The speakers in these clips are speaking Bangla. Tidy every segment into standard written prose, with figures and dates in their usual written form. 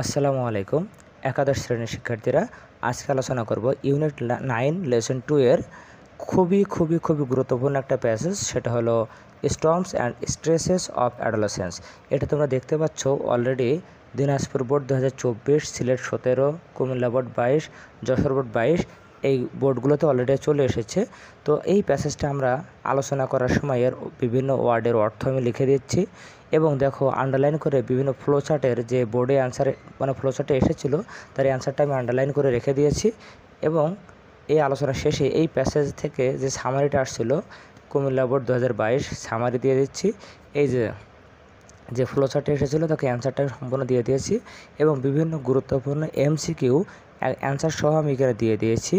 আসসালামু আলাইকুম। একাদশ শ্রেণীর শিক্ষার্থীরা, আজকে আলোচনা করব ইউনিট 9 লেসন 2 এর খুবই গুরুত্বপূর্ণ একটা প্যাসেজ। সেটা হলো storms and stresses of adolescence. এটা তোমরা দেখতে পাচ্ছ already. Dinajpur board 2024, Sylhet 17, Comilla board 22, Jessore board 22, এই বোর্ডগুলোতে অলরেডি চলে এসেছে। তো এই প্যাসেজটা আমরা আলোচনা করার সময় এর বিভিন্ন ওয়ার্ডের অর্থ আমি লিখে দিচ্ছি এবং দেখো আন্ডারলাইন করে বিভিন্ন ফ্লোচার্টের যে বোর্ডে অ্যান্সারে ফ্লোচার্টে এসেছিলো তার অ্যান্সারটা আমি আন্ডারলাইন করে রেখে দিয়েছি। এবং এই আলোচনা শেষে এই প্যাসেজ থেকে যে সামারিটা আসছিলো কুমিল্লা বোর্ড 2022 সামারি দিয়ে দিচ্ছি। এই যে ফ্লোচার্টে এসেছিলো তাকে অ্যান্সারটা সম্পূর্ণ দিয়ে দিয়েছি এবং বিভিন্ন গুরুত্বপূর্ণ এমসিকিউ অ্যান্সার সহ আমি এখানে দিয়ে দিয়েছি।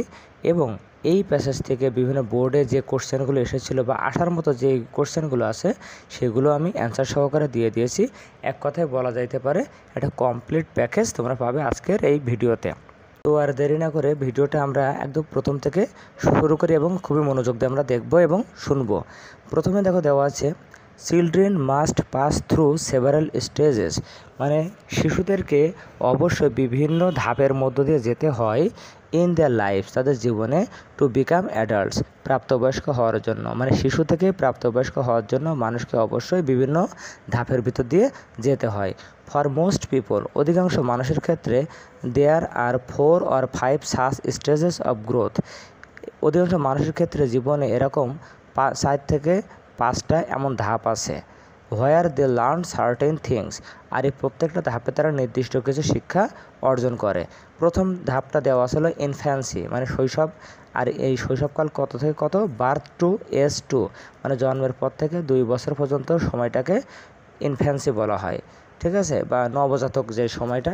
এবং এই প্যাসেজ থেকে বিভিন্ন বোর্ডে যে কোশ্চেনগুলো এসেছিলো বা আসার মতো যে কোশ্চেনগুলো আছে সেগুলো আমি অ্যান্সার সহকারে দিয়ে দিয়েছি। এক কথায় বলা যাইতে পারে এটা কমপ্লিট প্যাকেজ তোমরা পাবে আজকের এই ভিডিওতে। তো আর দেরি না করে ভিডিওটা আমরা একদম প্রথম থেকে শুরু করি এবং খুবই মনোযোগ দিয়ে আমরা দেখব এবং শুনবো। প্রথমে দেখো দেওয়া আছে children must pass through several stages, মানে শিশুদেরকে অবশ্যই বিভিন্ন ধাপের মধ্য দিয়ে যেতে হয় ইন দেয়ার লাইফ, তাদের জীবনে, টু বিকাম অ্যাডাল্টস, প্রাপ্তবয়স্ক হওয়ার জন্য। মানে শিশু থেকে প্রাপ্তবয়স্ক হওয়ার জন্য মানুষকে অবশ্যই বিভিন্ন ধাপের ভিতর দিয়ে যেতে হয়। ফর মোস্ট পিপল, অধিকাংশ মানুষের ক্ষেত্রে, দেয়ার আর 4 or 5 such stages of growth. অধিকাংশ মানুষের ক্ষেত্রে জীবনে এরকম 4 থেকে 5টা এমন ধাপ আছে। হোয়ার দে লার্ন সার্টেন থিংস, আর এই প্রত্যেকটা ধাপে তারা নির্দিষ্ট কিছু শিক্ষা অর্জন করে। প্রথম ধাপটা দেওয়া ছিল ইনফ্যান্সি, মানে শৈশব। আর এই শৈশবকাল কত থেকে কত, বার্থ টু এজ 2, মানে জন্মের পর থেকে 2 বছর পর্যন্ত সময়টাকে ইনফ্যান্সি বলা হয়, ঠিক আছে, বা নবজাতক যে সময়টা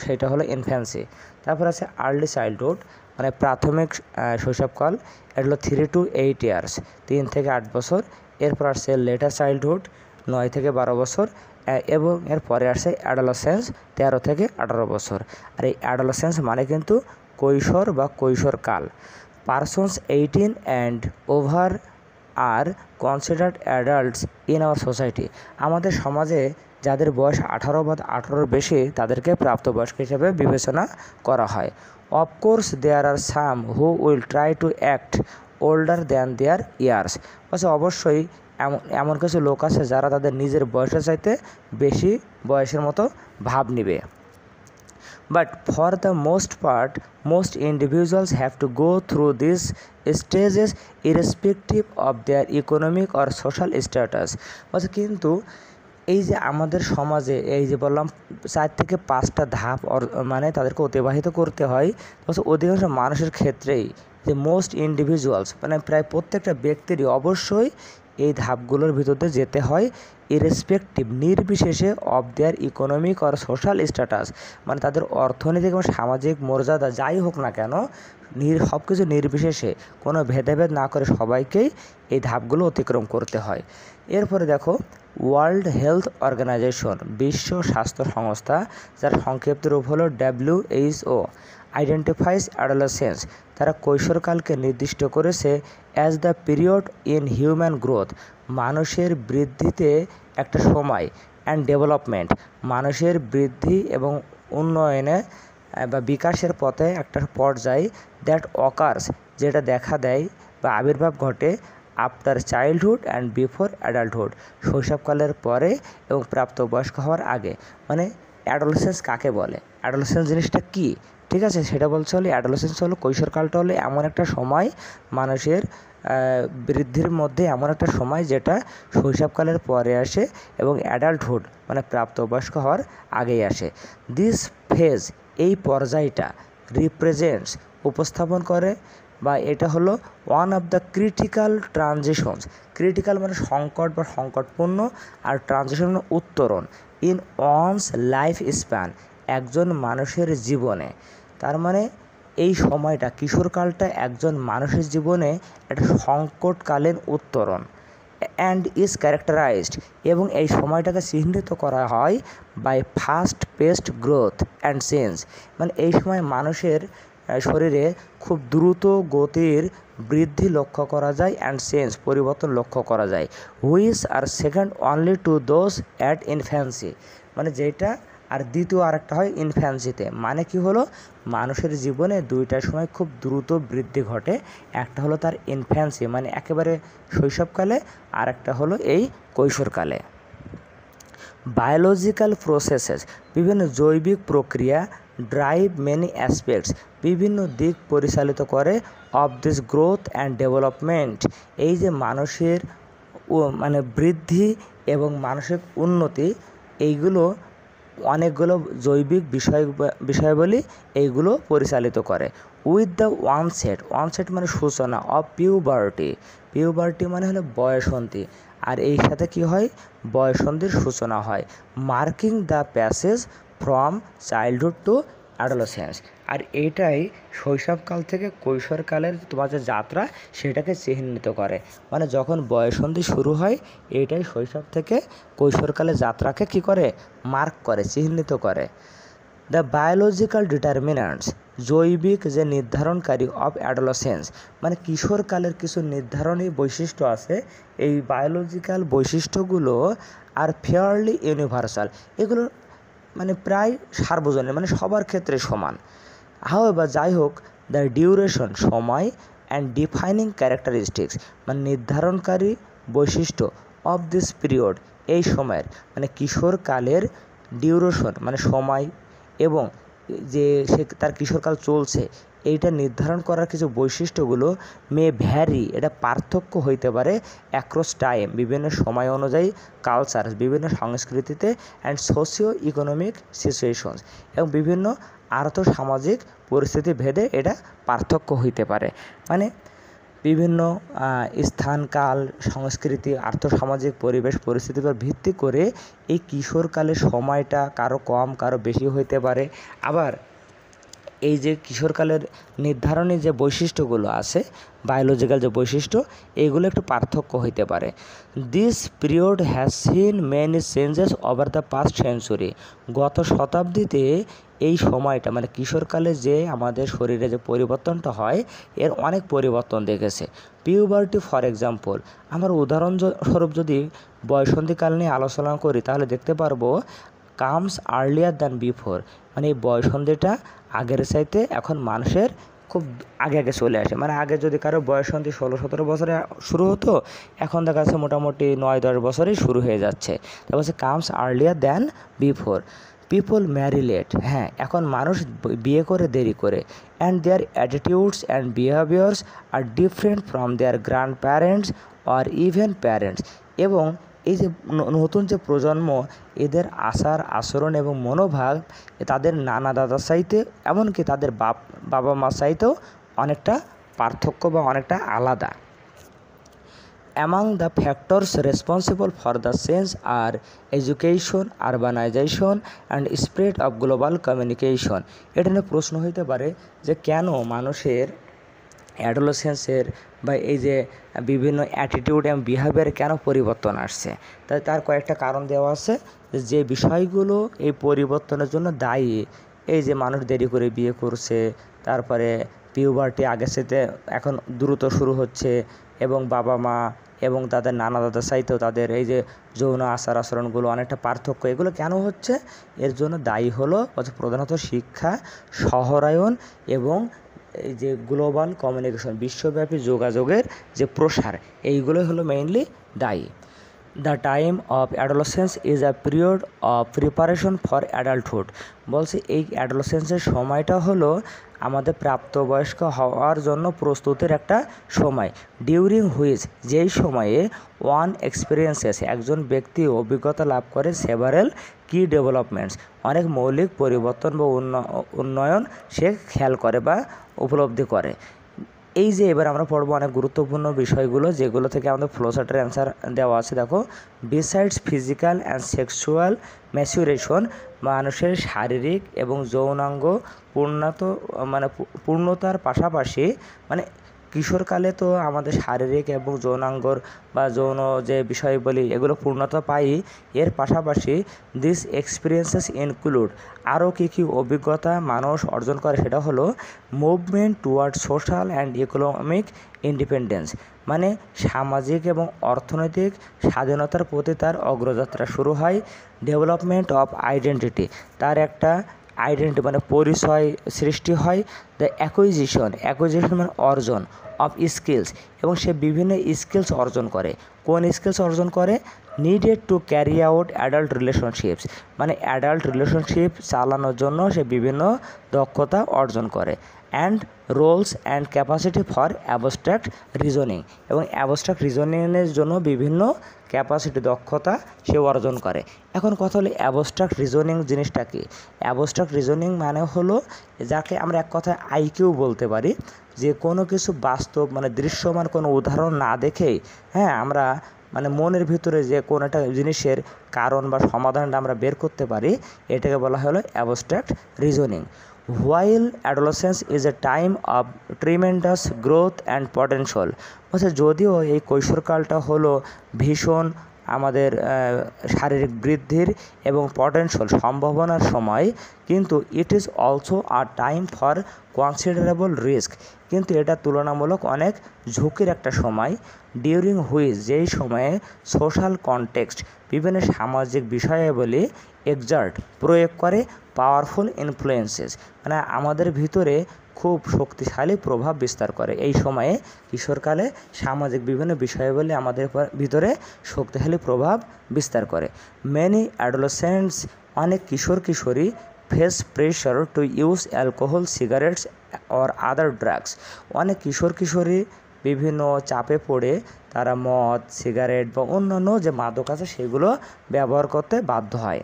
সেইটা হলো ইনফ্যান্সি। তারপর আছে আর্লি চাইল্ডহুড, মানে প্রাথমিক শৈশবকাল, এটা হলো 3 to 8 ইয়ার্স, 3 থেকে 8 বছর। এরপর আসছে লেটার চাইল্ডহুড, 9 থেকে 12 বছর, এবং এরপরে আসছে অ্যাডোলেসেন্স, 13 থেকে 18 বছর। আর এই অ্যাডোলেসেন্স মানে কিন্তু কৈশোর বা কৈশোরকাল। Persons 18 and over are considered adults in our society, আমাদের সমাজে যাদের বয়স 18 বা 18-র বেশি তাদেরকে প্রাপ্তবয়স্ক হিসেবে বিবেচনা করা হয়। Of course there are some who will try to act older than their years, অবশ্যই এমন কিছু লোক আছে যারা তাদের নিজের বয়সের চাইতে বেশি বয়সের মতো ভাব নিবে। But for the most part, most individuals have to go through these stages irrespective of their economic or social status. কিন্তু এই যে আমাদের সমাজে এই যে বললাম 4 থেকে 5টা ধাপ মানে তাদেরকে অতিবাহিত করতে হয়, অধিকাংশ মানুষের ক্ষেত্রেই যে মোস্ট ইন্ডিভিজুয়ালস, মানে প্রায় প্রত্যেকটা ব্যক্তিরই অবশ্যই এই ধাপগুলোর ভিতরে যেতে হয়, ইরেসপেক্টিভ, নির্বিশেষে, of their economic or social status, মানে তাদের অর্থনৈতিক এবং সামাজিক মর্যাদা যাই হোক না কেন, সব কিছু নির্বিশেষে, কোনো ভেদাভেদ না করে সবাইকেই এই ধাপগুলো অতিক্রম করতে হয়। এরপরে দেখো ওয়ার্ল্ড হেলথ অর্গানাইজেশন, বিশ্ব স্বাস্থ্য সংস্থা, যার সংক্ষিপ্ত রূপ হলো WHO, আইডেন্টিফাইজ অ্যাডোলেসেন্স, তারা কৈশোরকালকে নির্দিষ্ট করেছে as the period in human growth, মানুষের বৃদ্ধিতে একটা সময়, অ্যান্ড ডেভেলপমেন্ট, মানুষের বৃদ্ধি এবং উন্নয়নে বা বিকাশের পথে একটা পর্যায়, দ্যাট অকার্স, যেটা দেখা দেয় বা আবির্ভাব ঘটে, after childhood and before adulthood, শৈশবকালের পরে এবং প্রাপ্তবয়স্ক হওয়ার আগে। মানে অ্যাডোলেসেন্স কাকে বলে, অ্যাডোলেসেন্স জিনিসটা কী, ঠিক আছে, সেটা বলছে হলে অ্যাডোলেসেন্স হলো কৈশোরকালটা হলো এমন একটা সময়, মানুষের বৃদ্ধির মধ্যে এমন একটা সময় যেটা শৈশবকালের পরে আসে এবং অ্যাডাল্টহুড মানে প্রাপ্তবয়স্ক হওয়ার আগেই আসে। দিস ফেজ, এই পর্যায়টা, রিপ্রেজেন্টস, উপস্থাপন করে, বা এটা হলো one of the critical transitions, critical মানে সংকট বা সংকটপূর্ণ, আর ট্রানজিশন মানে উত্তরণ, ইন ওয়ানস লাইফ স্প্যান, একজন মানুষের জীবনে। তার মানে এই সময়টা, কিশোরকালটা একজন মানুষের জীবনে একটা সংকটকালীন উত্তরণ, অ্যান্ড ইজ ক্যারেক্টারাইজড, এবং এই সময়টাকে চিহ্নিত করা হয় by fast paced growth and change, মানে এই সময় মানুষের শরীরে খুব দ্রুত গতির বৃদ্ধি লক্ষ্য করা যায়, অ্যান্ড চেঞ্জ, পরিবর্তন লক্ষ্য করা যায়, which are second only to those at infancy, মানে যেটা আর দ্বিতীয় আরেকটা হয় ইনফ্যান্সিতে। মানে কি হলো, মানুষের জীবনে দুইটার সময় খুব দ্রুত বৃদ্ধি ঘটে। একটা হলো তার ইনফ্যান্সি মানে একেবারে শৈশবকালে, আর একটা হলো এই কৈশোরকালে। বায়োলজিক্যাল প্রসেসেস, বিভিন্ন জৈবিক প্রক্রিয়া ড্রাইভ মেনি অ্যাসপেক্টস, বিভিন্ন দিক পরিচালিত করে of this growth and development. এই যে মানুষের মানে বৃদ্ধি এবং মানসিক উন্নতি, এইগুলো অনেকগুলো জৈবিক বিষয়াবলী এইগুলো পরিচালিত করে। উইথ দ্য ওয়ানসেট মানে সূচনা অফ পিউবার্টি মানে হলো বয়সন্ধি, আর এই সাথে কি হয়, বয়সন্ধির সূচনা হয়। Marking the passage from childhood to adolescence, আর এইটাই শৈশবকাল থেকে কৈশোরকালের তোমার যে যাত্রা সেটাকে চিহ্নিত করে। মানে যখন বয়সন্ধি শুরু হয়, এইটাই শৈশব থেকে কৈশোরকালের যাত্রাকে কি করে, মার্ক করে, চিহ্নিত করে। দ্য বায়োলজিক্যাল ডিটারমিন্যান্টস, জৈবিক যে নির্ধারণকারী অফ অ্যাডোলেসেন্স, মানে কিশোরকালের কিছু নির্ধারণী বৈশিষ্ট্য আছে। এই বায়োলজিক্যাল বৈশিষ্ট্যগুলো আর ফেয়ারলি ইউনিভার্সাল, এগুলো মানে প্রায় সার্বজনীন, মানে সবার ক্ষেত্রে সমান। হাউএভার, যাই হোক, দ্য ডিউরেশন সময় অ্যান্ড ডিফাইনিং ক্যারেক্টারিস্টিক্স, মানে নির্ধারণকারী বৈশিষ্ট্য অফ দিস পিরিয়ড, এই সময়ের মানে কিশোরকালের ডিউরেশন মানে সময় এবং যে সে তার কিশোরকাল চলছে এইটা নির্ধারণ করার কিছু বৈশিষ্ট্যগুলো মে ভ্যারি, এটা পার্থক্য হইতে পারে অ্যাক্রস টাইম, বিভিন্ন সময় অনুযায়ী, কালচার বিভিন্ন সংস্কৃতিতে, অ্যান্ড সোশিও ইকোনমিক সিচুয়েশনস, এবং বিভিন্ন আর্থসামাজিক পরিস্থিতি ভেদে এটা পার্থক্য হইতে পারে। মানে বিভিন্ন স্থান, কাল, সংস্কৃতি, আর্থসামাজিক পরিবেশ পরিস্থিতির উপর ভিত্তি করে এই কিশোরকালের সময়টা কারো কম কারো বেশি হইতে পারে। আবার এই যে কিশোরকালের নির্ধারণী যে বৈশিষ্ট্যগুলো আছে, বায়োলজিক্যাল যে বৈশিষ্ট্য, এইগুলো একটু পার্থক্য হইতে পারে। This period has seen many changes over the past century, গত শতাব্দীতে এই সময়টা মানে কিশোরকালে যে আমাদের শরীরে যে পরিবর্তনটা হয় এর অনেক পরিবর্তন দেখেছে। পিউবার্টি ফর এক্সাম্পল, আমার উদাহরণস্বরূপ যদি বয়সন্ধিকাল নিয়ে আলোচনা করি তাহলে দেখতে পারবো কামস আর্লিয়ার দ্যান বিফোর, মানে এই বয়সন্ধিটা আগের চাইতে এখন মানুষের খুব আগে আগে চলে আসে। মানে আগে যদি কারো বয়সন্ধি 16-17 বছরে শুরু হতো, এখন দেখা যাচ্ছে মোটামুটি 9-10 বছরেই শুরু হয়ে যাচ্ছে। তারপর হচ্ছে comes earlier than before. People marry late, হ্যাঁ এখন মানুষ বিয়ে করে দেরি করে। And their attitudes and behaviours are different from their grandparents or even parents, এবং এই যে নতুন যে প্রজন্ম এদের আচার আচরণ এবং মনোভাব তাদের নানা দাদার চাইতে এমনকি তাদের বাবা মা চাইতেও অনেকটা পার্থক্য বা অনেকটা আলাদা। Among the factors responsible for the change are education, urbanization and spread of global communication. এটা নিয়ে প্রশ্ন হইতে পারে যে কেন মানুষের অ্যাডোলেসেন্সের বা এই যে বিভিন্ন অ্যাটিটিউড এবং বিহেভিয়ার কেন পরিবর্তন আসছে। তাই তার কয়েকটা কারণ দেওয়া আছে যে বিষয়গুলো এই পরিবর্তনের জন্য দায়ী। এই যে মানুষ দেরি করে বিয়ে করছে, তারপরে পিউবার্টি আগের সাথে এখন দ্রুত শুরু হচ্ছে, এবং বাবা মা এবং তাদের নানা দাদা চাইতেও তাদের এই যে যৌন আচার আচরণগুলো অনেকটা পার্থক্য, এগুলো কেন হচ্ছে, এর জন্য দায়ী হলো প্রধানত শিক্ষা, শহরায়ন এবং এই যে গ্লোবাল কমিউনিকেশন, বিশ্বব্যাপী যোগাযোগের যে প্রসার, এইগুলোই হলো মেইনলি দায়ী। The time of adolescence is a period of preparation for adulthood, বলছে এই অ্যাডোলেসেন্সের সময়টা হলো আমাদের প্রাপ্তবয়স্ক হওয়ার জন্য প্রস্তুতির একটা সময়। ডিউরিং হুইচ, যেই সময়ে ওয়ান এক্সপিরিয়েন্সেস, একজন ব্যক্তি অভিজ্ঞতা লাভ করে সেভারেল কি ডেভেলপমেন্টস, অনেক মৌলিক পরিবর্তন বা উন্নয়ন সে খেয়াল করে বা উপলব্ধি করে। এই যে এবার আমরা পড়বো অনেক গুরুত্বপূর্ণ বিষয়গুলো যেগুলো থেকে আমাদের ফ্লোচার্টের অ্যান্সার দেওয়া আছে। দেখো, besides physical and sexual maturation, মানুষের শারীরিক এবং যৌনাঙ্গ পূর্ণতার পাশাপাশি মানে কিশোরকালে তো আমাদের শারীরিক এবং যৌনাঙ্গর বা যৌন যে বিষয় বলি এগুলো পূর্ণতা পাই। এর পাশাপাশি দিস এক্সপিরিয়েন্সেস ইনক্লুড আরও কী অভিজ্ঞতা মানুষ অর্জন করে, সেটা হলো movement toward social and economic independence, মানে সামাজিক এবং অর্থনৈতিক স্বাধীনতার প্রতি তার অগ্রযাত্রা শুরু হয়। ডেভেলপমেন্ট অফ আইডেন্টিটি, তার একটা আইডেন্টিটি মানে পরিচয় সৃষ্টি হয়। দ্য অ্যাকুইজিশন মানে অর্জন অফ স্কিলস, এবং সে বিভিন্ন স্কিলস অর্জন করে। কোন স্কিলস অর্জন করে? Needed to carry out adult relationships, মানে অ্যাডাল্ট রিলেশনশিপ চালানোর জন্য সে বিভিন্ন দক্ষতা অর্জন করে। And roles and capacity for abstract reasoning, এবং অ্যাবস্ট্রাক্ট রিজনিংয়ের জন্য বিভিন্ন ক্যাপাসিটি দক্ষতা সে অর্জন করে। এখন কথা হলো অ্যাবস্ট্রাক্ট রিজনিং জিনিসটা কি? অ্যাবস্ট্রাক্ট রিজনিং মানে হলো যাকে আমরা এক কথায় আইকিউ বলতে পারি, যে কোনো কিছু বাস্তব মানে দৃশ্যমান কোনো উদাহরণ না দেখেই আমরা মানে মনের ভিতরে যে কোনো একটা জিনিসের কারণ বা সমাধানটা আমরা বের করতে পারি, এটাকে বলা হলো abstract reasoning. While adolescence is a time of tremendous growth and potential, যদিও এই কৈশোরকালটা হলো ভীষণ আমাদের শারীরিক বৃদ্ধির এবং পটেনশিয়াল সম্ভাবনার সময়, কিন্তু it is also a time for considerable risk, কিন্তু এটা তুলনামূলক অনেক ঝুঁকির একটা সময়। ডিউরিং হুইচ, যেই সময়ে সোশ্যাল কনটেক্সট বিভিন্ন সামাজিক বিষয়াবলী এক্সার্ট প্রয়োগ করে পাওয়ারফুল ইনফ্লুয়েন্সেস, মানে আমাদের ভিতরে খুব শক্তিশালী প্রভাব বিস্তার করে। এই সময়ে কিশোরকালে সামাজিক বিভিন্ন বিষয়াবলী আমাদের ভিতরে শক্তিশালী প্রভাব বিস্তার করে। মেনি অ্যাডোলেসেন্টস, অনেক কিশোর কিশোরী face pressure to use alcohol, cigarettes or other drugs, অনেক কিশোর কিশোরী বিভিন্ন চাপে পড়ে তারা মদ, সিগারেট বা অন্যান্য যে মাদক আছে সেগুলো ব্যবহার করতে বাধ্য হয়।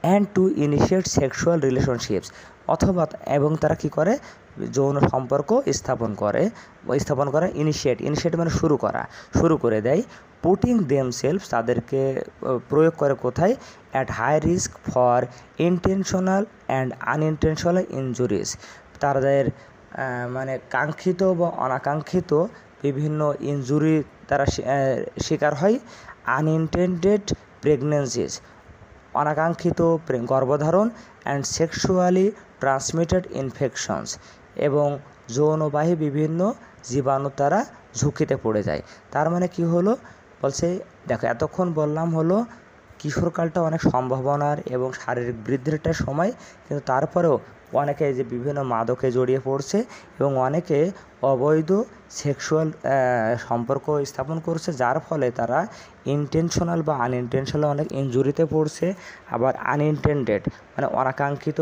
And to initiate sexual relationships, অথবা এবং তারা কি করে? যৌন সম্পর্ক স্থাপন করে। ইনিশিয়েট মানে শুরু করে দেয়। পুটিং দেমসেলফ, তাদেরকে প্রয়োগ করে কোথায়? At high risk for intentional and unintentional injuries, তাদের মানে কাঙ্ক্ষিত বা অনাকাঙ্ক্ষিত বিভিন্ন ইনজুরি তারা শিকার হয়। আনইনটেন্ডেড প্রেগনেন্সিস, অনাকাঙ্ক্ষিত গর্ভধারণ। অ্যান্ড সেক্সুয়ালি ট্রান্সমিটেড ইনফেকশনস, এবং যৌনবাহী বিভিন্ন জীবাণু তারা ঝুঁকিতে পড়ে যায়। তার মানে কি হলো? বলছে দেখো, এতক্ষণ বললাম হলো কিশোরকালটা অনেক সম্ভাবনার এবং শারীরিক বৃদ্ধির একটা সময়, কিন্তু তারপরেও অনেকে যে বিভিন্ন মাদকে জড়িয়ে পড়ছে এবং অনেকে অবৈধ সেক্সুয়াল সম্পর্ক স্থাপন করছে, যার ফলে তারা ইনটেনশনাল বা আনইনটেনশনাল অনেক ইনজুরিতে পড়ছে। আবার আনইনটেন্ডেড মানে অনাকাঙ্ক্ষিত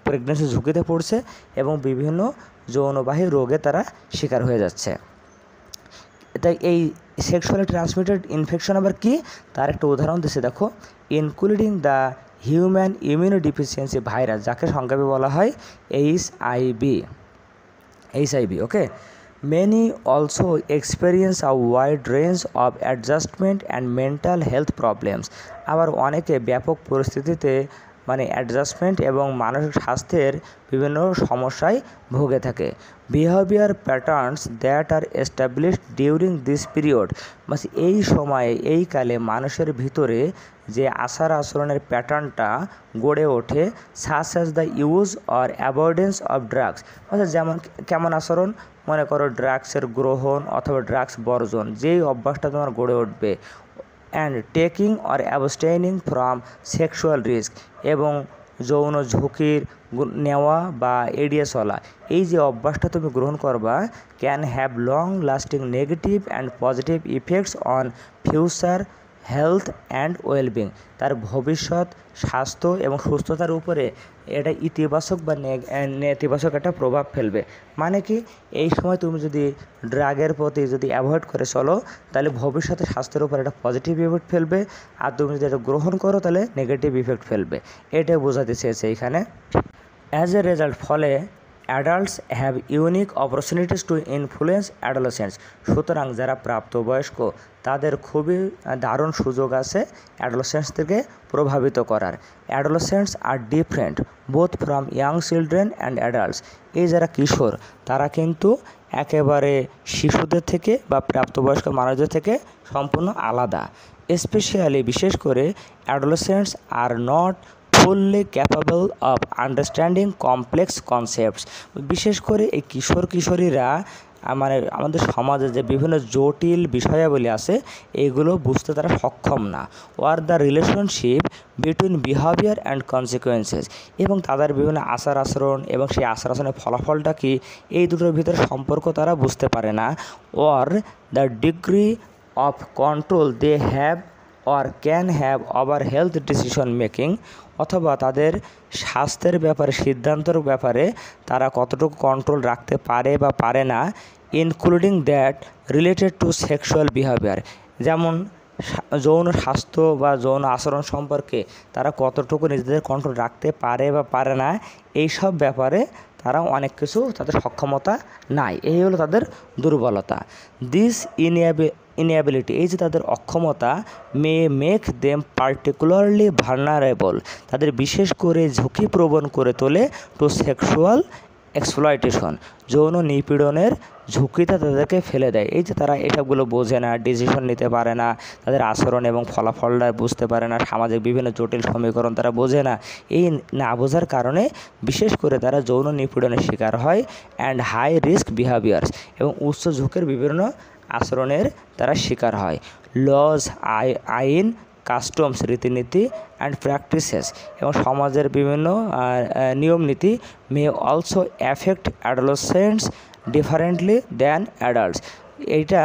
প্রেগনেন্সি ঝুঁকিতে পড়ছে এবং বিভিন্ন যৌনবাহী রোগে তারা শিকার হয়ে যাচ্ছে। তাই এই সেক্সুয়ালি ট্রান্সমিটেড ইনফেকশন আবার কি? তার একটা উদাহরণ দিচ্ছে দেখো, ইনক্লুডিং দ্য হিউম্যান ইমিউনোডিফিসিয়েন্সি ভাইরাস, যাকে সংক্ষেপে বলা হয় HIV. Okay, many also experience a wide range of adjustment and mental health problems, আবার অনেকে ব্যাপক পরিস্থিতিতে মানে অ্যাডজাস্টমেন্ট এবং মানসিক স্বাস্থ্যের বিভিন্ন সমস্যায় ভুগে থাকে। Behaviour patterns that are established during this period, এই সময়ে এই কালে মানুষের ভিতরে যে আচার আচরণের প্যাটার্নটা গড়ে ওঠে, such as the use or avoidance of drugs, যেমন কেমন আচরণ? মনে করো ড্রাগসের গ্রহণ অথবা ড্রাগস বর্জন, যেই অভ্যাসটা তোমার গড়ে উঠবে। And taking or abstaining from sexual risk, এবং যৌন ঝুঁকির নেওয়া বা এড়িয়ে চলা, এই যে অভ্যাসটা তুমি গ্রহণ করবা, can have long lasting negative and positive effects on future health and wellbeing, তার ভবিষ্যৎ স্বাস্থ্য এবং সুস্থতার উপরে এটা ইতিবাচক বা নেতিবাচক একটা প্রভাব ফেলবে। মানে কি, এই সময় তুমি যদি ড্রাগের প্রতি যদি অ্যাভয়েড করে চলো, তাহলে ভবিষ্যতে স্বাস্থ্যের উপর একটা পজিটিভ ইফেক্ট ফেলবে, আর তুমি যদি এটা গ্রহণ করো তাহলে নেগেটিভ ইফেক্ট ফেলবে। এটাই বোঝাতে চেয়েছে এখানে। অ্যাজ এ রেজাল্ট, ফলে adults have unique opportunities to influence adolescents. সুতরাং যারা প্রাপ্তবয়স্ক তাদের খুবই দারুণ সুযোগ আছে অ্যাডোলেসেন্টসদেরকে প্রভাবিত করার। Adolescents are different both from young children and adults. এই যারা কিশোর তারা কিন্তু একেবারে শিশুদের থেকে বা প্রাপ্তবয়স্ক মানুষদের থেকে সম্পূর্ণ আলাদা। স্পেশালি বিশেষ করে adolescents are not fully capable of understanding complex concepts. বিশেষ করে এই কিশোর কিশোরীরা মানে আমাদের সমাজে যে বিভিন্ন জটিল বিষয়াবলী আছে এগুলো বুঝতে তারা সক্ষম না। Aware the relationship between behaviour and consequences, এবং তাদের বিভিন্ন আচার আচরণ এবং সেই আচার আচরণের ফলাফলটা কি এই দুটোর ভিতরে সম্পর্ক তারা বুঝতে পারে না। Aware the degree of control they have or can have over health decision making, অথবা তাদের স্বাস্থ্যের ব্যাপারে সিদ্ধান্তের ব্যাপারে তারা কতটুকু কন্ট্রোল রাখতে পারে বা পারে না। Including that related to sexual behaviour, যেমন যৌন স্বাস্থ্য বা যৌন আচরণ সম্পর্কে তারা কতটুকু নিজেদের কন্ট্রোল রাখতে পারে বা পারে না, এইসব ব্যাপারে তারা অনেক কিছু তাদের সক্ষমতা নাই। এই হলো তাদের দুর্বলতা। দিস ইনএবিলিটি, এই যে তাদের অক্ষমতা, মে মেক দেম পার্টিকুলারলি ভালনারেবল, তাদের বিশেষ করে ঝুঁকিপ্রবণ করে তোলে টু সেক্সুয়াল এক্সপ্লয়টেশন, যৌন নিপীড়নের ঝুঁকিতে তাদেরকে ফেলে দেয়। এই যে তারা এসবগুলো বোঝে না, ডিসিশন নিতে পারে না, তাদের আচরণ এবং ফলাফলটা বুঝতে পারে না, সামাজিক বিভিন্ন জটিল সমীকরণ তারা বোঝে না। এই না বোঝার কারণে বিশেষ করে তারা যৌন নিপীড়নের শিকার হয় অ্যান্ড হাই রিস্ক বিহেভিয়ার্স, এবং উচ্চ ঝুঁকির বিভিন্ন আচরণের তারা শিকার হয়। লজ, আইন, কাস্টমস, রীতিনীতি অ্যান্ড প্র্যাকটিসেস, এবং সমাজের বিভিন্ন নিয়ম নীতি may also affect adolescents differently than adults. এইটা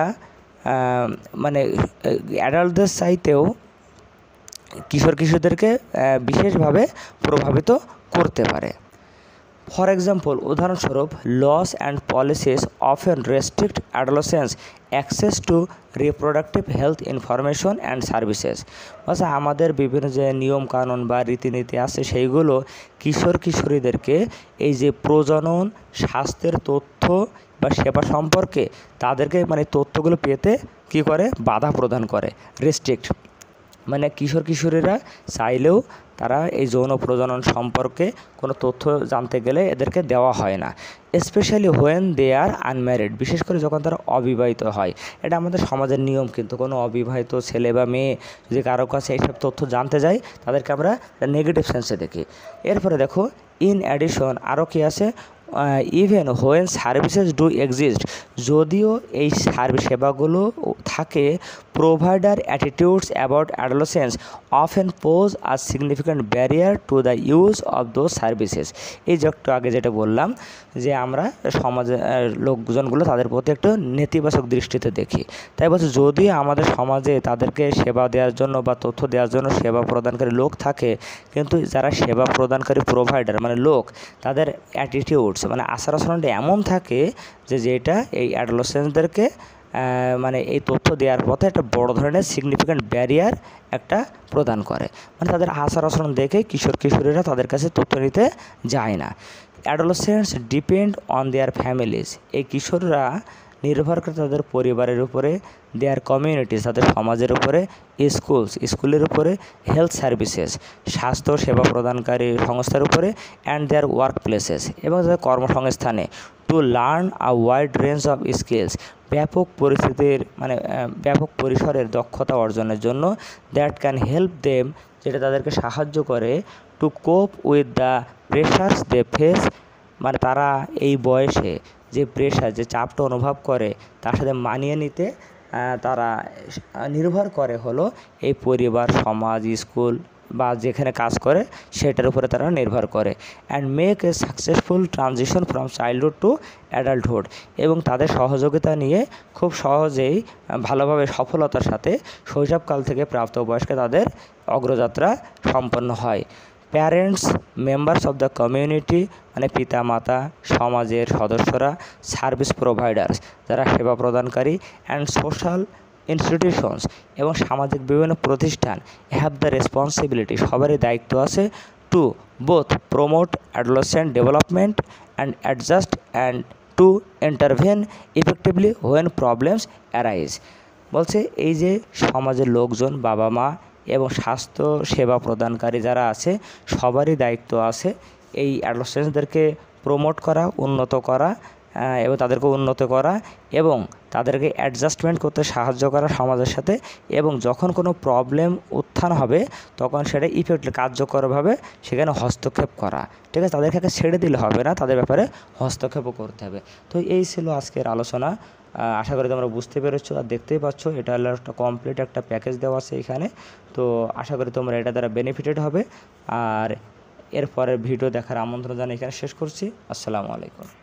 মানে অ্যাডাল্টদের চাইতেও কিশোর কিশোরদেরকে বিশেষভাবে প্রভাবিত করতে পারে। ফর এক্সাম্পল, উদাহরণস্বরূপ, laws and policies often restrict adolescents access to reproductive health information and services. আচ্ছা, আমাদের বিভিন্ন যে নিয়মকানুন বা রীতিনীতি আছে সেইগুলো কিশোর কিশোরীদেরকে এই যে প্রজনন, স্বাস্থ্যের তথ্য বা সেবা সম্পর্কে তাদেরকে মানে তথ্যগুলো পেতে কী করে, বাধা প্রদান করে। রেস্ট্রিক্ট মানে কিশোর কিশোরীরা চাইলেও তারা এই যৌন প্রজনন সম্পর্কে কোনো তথ্য জানতে গেলে এদেরকে দেওয়া হয় না। Specially when they are unmarried, বিশেষ করে যখন তারা অবিবাহিত হয়। এটা আমাদের সমাজের নিয়ম, কিন্তু কোনো অবিবাহিত ছেলে বা মেয়ে যদি কারো কাছে এইসব তথ্য জানতে যায় তাদেরকে আমরা নেগেটিভ সেন্সে দেখি। এরপরে দেখো, ইন অ্যাডিশন আরও কী আছে, even when services do exist, যদিও এই সেবাগুলো থাকে, provider attitudes about adolescence often pose a significant barrier to the use of those services. এই যে একটু আগে যেটা বললাম যে আমরা সমাজের লোকজনগুলো তাদের প্রতি একটু নেতিবাচক দৃষ্টিতে দেখি। তাই বলছে যদি আমাদের সমাজে তাদেরকে সেবা দেওয়ার জন্য বা তথ্য দেওয়ার জন্য সেবা প্রদানকারী লোক থাকে, কিন্তু যারা সেবা প্রদানকারী প্রোভাইডার মানে লোক, তাদের অ্যাটিটিউডস মানে আচার আচরণটা এমন থাকে যে যেটা এই অ্যাডোলেসেন্টদেরকে মানে এই তথ্য দেওয়ার পথে একটা বড় ধরনের সিগনিফিক্যান্ট ব্যারিয়ার একটা প্রদান করে। মানে তাদের আচার আচরণ দেখে কিশোর কিশোরীরা তাদের কাছে তথ্য নিতে যায় না। অ্যাডোলেসেন্টস ডিপেন্ড অন দেয়ার ফ্যামিলিজ, এই কিশোররা নির্ভর করে তাদের পরিবারের উপরে, দেয়ার কমিউনিটিস তাদের সমাজের উপরে, স্কুলের উপরে, হেলথ সার্ভিসেস স্বাস্থ্য সেবা প্রদানকারী সংস্থার উপরে, অ্যান্ড দেয়ার ওয়ার্ক প্লেসেস এবং তাদের কর্মসংস্থানে, to learn a wide range of skills ব্যাপক পরিস্থিতির মানে ব্যাপক পরিসরের দক্ষতা অর্জনের জন্য, দ্যাট ক্যান হেল্প দেম যেটা তাদেরকে সাহায্য করে, to cope with the pressures they face, মানে তারা এই বয়সে যে প্রেশার যে চাপটা অনুভব করে তার সাথে মানিয়ে নিতে তারা নির্ভর করে হলো এই পরিবার, সমাজ, স্কুল বা যেখানে কাজ করে সেটার উপরে তারা নির্ভর করে। And make a successful transition from childhood to adulthood, এবং তাদের সহযোগিতা নিয়ে খুব সহজেই ভালোভাবে সফলতার সাথে শৈশবকাল থেকে প্রাপ্তবয়স্কে তাদের অগ্রযাত্রা সম্পন্ন হয়। Parents, members of the community মানে পিতা মাতা, সমাজের সদস্যরা, সার্ভিস প্রোভাইডার্স যারা সেবা প্রদানকারী, অ্যান্ড সোশ্যাল ইনস্টিটিউশনস এবং সামাজিক বিভিন্ন প্রতিষ্ঠান, হ্যাভ দ্য রেসপন্সিবিলিটি সবারই দায়িত্ব আছে, to both promote adolescent development and adjust and to intervene effectively when problems arise। বলছে এই যে সমাজের লোকজন, বাবা মা এবং স্বাস্থ্য সেবা প্রদানকারী যারা আছে সবারই দায়িত্ব আছে এই অ্যাডোলেসেন্টদেরকে প্রমোট করা, উন্নত করা এবং তাদেরকে উন্নত করা এবং তাদেরকে অ্যাডজাস্টমেন্ট করতে সাহায্য করা সমাজের সাথে, এবং যখন কোনো প্রবলেম উত্থান হবে তখন সেটা ইফেক্টলি কার্যকরভাবে সেখানে হস্তক্ষেপ করা। ঠিক আছে, তাদেরকে ছেড়ে দিলে হবে না, তাদের ব্যাপারে হস্তক্ষেপও করতে হবে। তো এই ছিল আজকের আলোচনা। আশা করি তোমরা বুঝতে পেরেছো আর দেখতেই পাচ্ছ এটা হলো একটা কমপ্লিট একটা প্যাকেজ দেওয়া আছে এখানে। তো আশা করি তোমরা এটা দ্বারা বেনিফিটেড হবে। আর এরপরের ভিডিও দেখার আমন্ত্রণ জানিয়ে এখানে শেষ করছি। আসসালামু আলাইকুম।